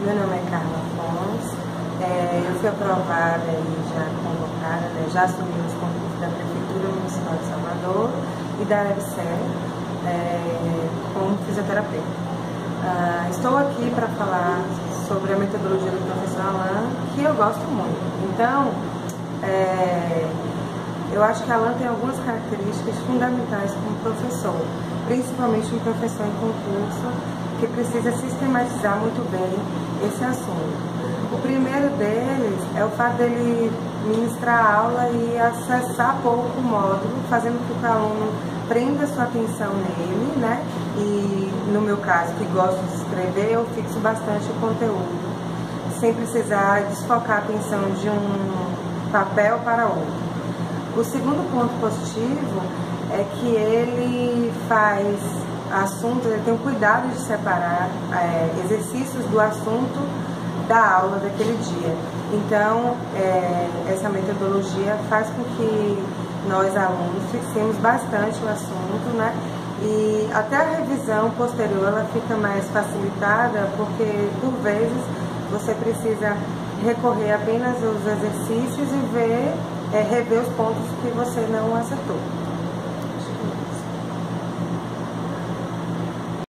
Meu nome é Carla Afonso, eu fui aprovada e já convocada, já assumi os concursos da Prefeitura Municipal de Salvador e da EBSER como fisioterapeuta. Estou aqui para falar sobre a metodologia do professor Alain, que eu gosto muito. Então, eu acho que Alain tem algumas características fundamentais como professor, principalmente um professor em concurso, que precisa sistematizar muito bem esse assunto. O primeiro deles é o fato dele ministrar a aula e acessar pouco o módulo, fazendo com que o aluno prenda sua atenção nele, né? E no meu caso, que gosto de escrever, eu fixo bastante o conteúdo, sem precisar desfocar a atenção de um papel para outro. O segundo ponto positivo é que ele faz assuntos, ele tem o cuidado de separar exercícios do assunto da aula daquele dia. Então, essa metodologia faz com que nós, alunos, fixemos bastante o assunto, né? E até a revisão posterior ela fica mais facilitada, porque, por vezes, você precisa recorrer apenas aos exercícios e rever os pontos que você não acertou.